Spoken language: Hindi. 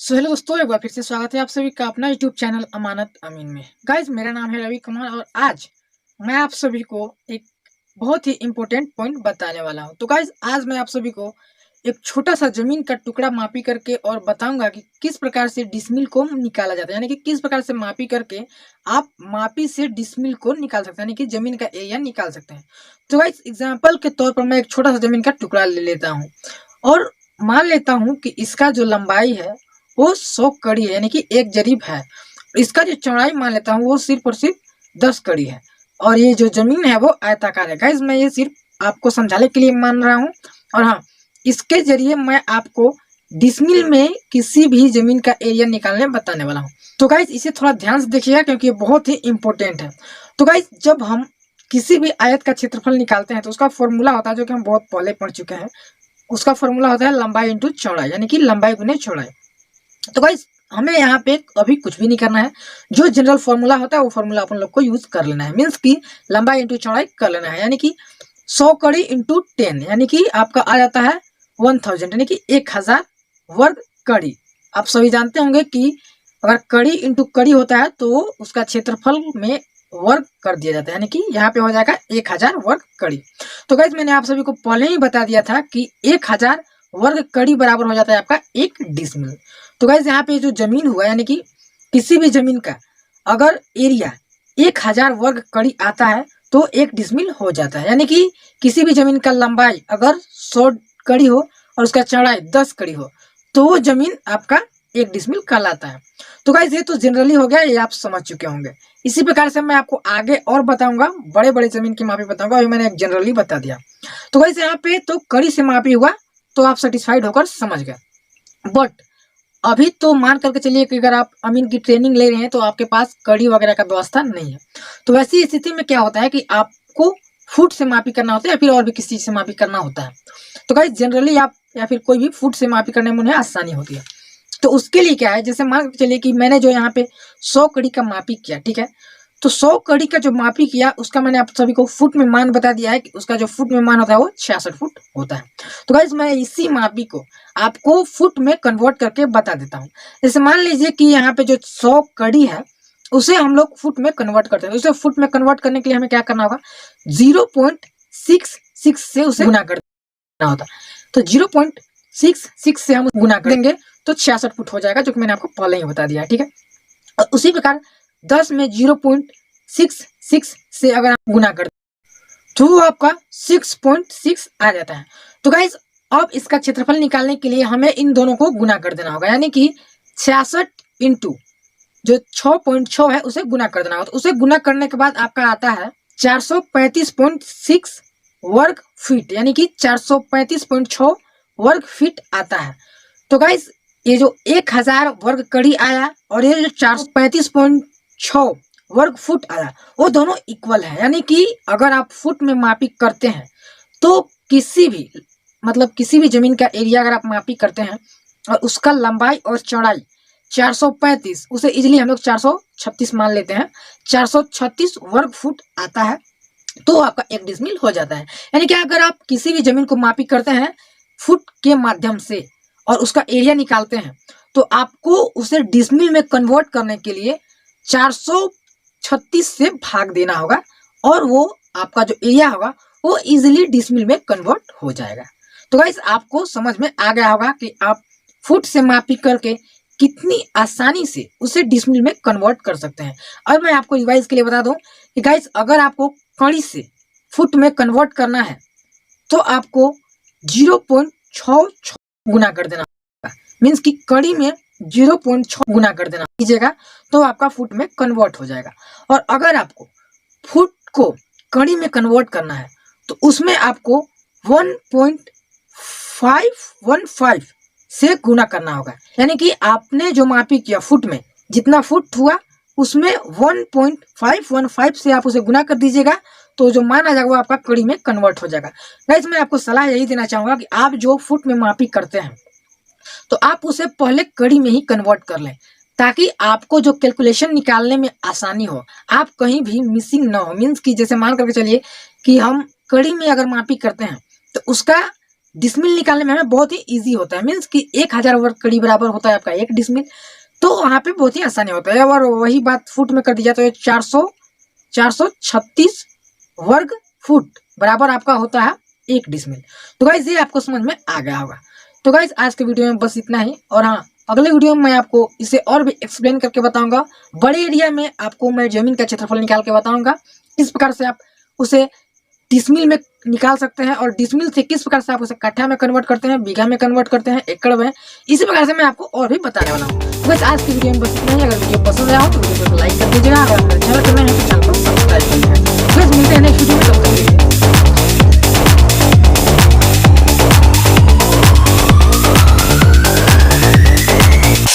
हेलो दोस्तों, एक बार फिर से स्वागत है आप सभी का अपना यूट्यूब चैनल अमानत अमीन में। गाइज, मेरा नाम है रवि कुमार और आज मैं आप सभी को एक बहुत ही इम्पोर्टेंट पॉइंट बताने वाला हूं। तो गाइज, आज मैं आप सभी को एक छोटा सा जमीन का टुकड़ा मापी करके और बताऊंगा कि किस प्रकार से डिसमिल को निकाला जाता है, यानी कि किस प्रकार से मापी करके आप मापी से डिसमिल को निकाल सकते हैं, यानी कि जमीन का एरिया निकाल सकते हैं। तो गाइज, एग्जाम्पल के तौर पर मैं एक छोटा सा जमीन का टुकड़ा ले लेता हूँ और मान लेता हूँ कि इसका जो लंबाई है वो 100 कड़ी है, यानी कि 1 जरीब है। इसका जो चौड़ाई मान लेता हूँ वो सिर्फ और सिर्फ 10 कड़ी है और ये जो जमीन है वो आयताकार है। गाइस, मैं ये सिर्फ आपको समझाने के लिए मान रहा हूँ और हाँ, इसके जरिए मैं आपको डिसमिल में किसी भी जमीन का एरिया निकालने बताने वाला हूँ। तो गाइस, इसे थोड़ा ध्यान से देखिएगा क्योंकि ये बहुत ही इंपॉर्टेंट है। तो गाइस, जब हम किसी भी आयत का क्षेत्रफल निकालते हैं तो उसका फॉर्मूला होता है जो कि हम बहुत पहले पढ़ चुके हैं। उसका फॉर्मूला होता है लंबाई इंटू चौड़ाई, यानी कि लंबाई गुने चौड़ाई। तो गाइस, हमें यहाँ पे अभी कुछ भी नहीं करना है। जो जनरल फॉर्मूला होता है वो फॉर्मूला अपन लोग को यूज कर लेना है। मीन्स की लंबाई इंटू चौड़ाई कर लेना है, यानी कि 100 कड़ी इंटू 10, यानी कि आपका आ जाता है 1000, यानी कि 1000 वर्ग कड़ी। आप सभी जानते होंगे कि अगर कड़ी इंटू कड़ी होता है तो उसका क्षेत्रफल में वर्ग कर दिया जाता है, यानी कि यहाँ पे हो जाएगा 1000 वर्ग कड़ी। तो गाइस, मैंने आप सभी को पहले ही बता दिया था कि 1000 वर्ग कड़ी बराबर हो जाता है आपका 1 डिसमिल। तो गाइस, यहाँ पे जो जमीन हुआ, यानी कि किसी भी जमीन का अगर एरिया 1000 वर्ग कड़ी आता है तो 1 डिसमिल हो जाता है, यानी कि किसी भी जमीन का लंबाई अगर 100 कड़ी हो और उसका चौड़ाई 10 कड़ी हो तो वो जमीन आपका 1 डिसमिल कहलाता है। तो गाइस, ये तो जनरली हो गया, ये आप समझ चुके होंगे। इसी प्रकार से मैं आपको आगे और बताऊंगा, बड़े बड़े जमीन की मापी बताऊंगा। अभी मैंने एक जनरली बता दिया। तो गाइस, यहाँ पे तो कड़ी से मापी हुआ तो आप सेटिस्फाइड होकर समझ गए। बट अभी तो मान करके चलिए कि अगर आप अमीन की ट्रेनिंग ले रहे हैं तो आपके पास कड़ी वगैरह का व्यवस्था नहीं है। तो वैसी स्थिति में क्या होता है कि आपको फुट से मापी करना होता है या फिर और भी किसी चीज से मापी करना होता है। तो गाइस, जनरली आप या फिर कोई भी फुट से मापी करने में उन्हें आसानी होती है। तो उसके लिए क्या है, जैसे मान के चलिए कि मैंने जो यहाँ पे 100 कड़ी का मापी किया, ठीक है। तो 100 कड़ी का जो मापी किया उसका मैंने आप सभी को फुट में मान बता दिया है कि उसका जो फुट में मान होता है वो 66 फुट होता है। तो गाइस, मैं इसी मापी को आपको फुट में कन्वर्ट करके बता देता हूँ। जैसे मान लीजिए कि यहाँ पे जो 100 कड़ी है उसे हम लोग फुट में कन्वर्ट करते हैं। उसे फुट में कन्वर्ट करने के लिए हमें क्या करना होगा, 0.66 से उसे गुना करना होता है। तो 0.66 से हम गुना करेंगे तो 66 फुट हो जाएगा, जो कि मैंने आपको पहले ही बता दिया है, ठीक है। और उसी प्रकार 10 में 0.66 से अगर आप गुना कर तो वो आपका 6.6 आ जाता है। तो गाइस, अब इसका क्षेत्रफल निकालने के लिए हमें इन दोनों को गुना कर देना होगा, यानी कि 66 इंटू जो 6.6 है उसे गुना कर देना होगा। तो उसे गुना करने के बाद आपका आता है 435.6 वर्ग फीट, यानी कि 435.6 वर्ग फीट आता है। तो गाइस, ये जो 1000 वर्ग कड़ी आया और ये जो 435.6 वर्ग फुट आया वो दोनों इक्वल है, यानी कि अगर आप फुट में मापी करते हैं तो किसी भी जमीन का एरिया अगर आप मापी करते हैं और उसका लंबाई और चौड़ाई 435, उसे इजिली हम लोग 436 मान लेते हैं, 436 वर्ग फुट आता है तो आपका 1 डिसमिल हो जाता है। यानी कि अगर आप किसी भी जमीन को मापी करते हैं फुट के माध्यम से और उसका एरिया निकालते हैं तो आपको उसे डिसमिल में कन्वर्ट करने के लिए 436 से भाग देना होगा और वो आपका जो एरिया होगा वो इजीली डिसमिल में कन्वर्ट हो जाएगा। तो गाइस, आपको समझ में आ गया होगा कि आप फुट से मापी करके कितनी आसानी से उसे डिसमिल में कन्वर्ट कर सकते हैं। और मैं आपको रिवाइज के लिए बता दूं कि गाइस, अगर आपको कड़ी से फुट में कन्वर्ट करना है तो आपको 0.66 गुना कर देना होगा। मीन्स कि कड़ी में 0.6 गुना कर देना कीजिएगा तो आपका फुट में कन्वर्ट हो जाएगा। और अगर आपको फुट को कड़ी में कन्वर्ट करना है तो उसमें आपको 1.515 से गुना करना होगा, यानी कि आपने जो मापी किया फुट में जितना फुट हुआ उसमें 1.515 से आप उसे गुना कर दीजिएगा तो जो मान आ जाएगा वो आपका कड़ी में कन्वर्ट हो जाएगा। गाइस, मैं आपको सलाह यही देना चाहूंगा कि आप जो फुट में मापी करते हैं तो आप उसे पहले कड़ी में ही कन्वर्ट कर लें ताकि आपको जो कैलकुलेशन निकालने में आसानी हो, आप कहीं भी मिसिंग ना हो। मीन्स कि जैसे मान करके चलिए कि हम कड़ी में अगर मापी करते हैं तो उसका डिसमिल निकालने में हमें बहुत ही इजी होता है। मीन्स कि 1000 वर्ग कड़ी बराबर होता है आपका 1 डिसमिल। तो वहाँ पे बहुत ही आसानी होता है। और वही बात फुट में कर दी जाए तो ये 436 वर्ग फुट बराबर आपका होता है 1 डिसमिल। तो गाइज ये आपको समझ में आ गया होगा। तो गाइज आज के वीडियो में बस इतना ही। और हाँ, अगले वीडियो में मैं आपको इसे और भी एक्सप्लेन करके बताऊंगा। बड़े एरिया में आपको मैं जमीन का क्षेत्रफल निकाल के बताऊंगा, किस प्रकार से आप उसे डिसमिल में निकाल सकते हैं और डिसमिल से किस प्रकार से आप उसे कट्ठा में कन्वर्ट करते हैं, बीघा में कन्वर्ट करते हैं, एकड़ में। इसी प्रकार से मैं आपको और भी बताने वाला हूँ। बस आज की वीडियो में बस इतना ही। अगर वीडियो पसंद आया हो तो वीडियो को लाइक कर दीजिए।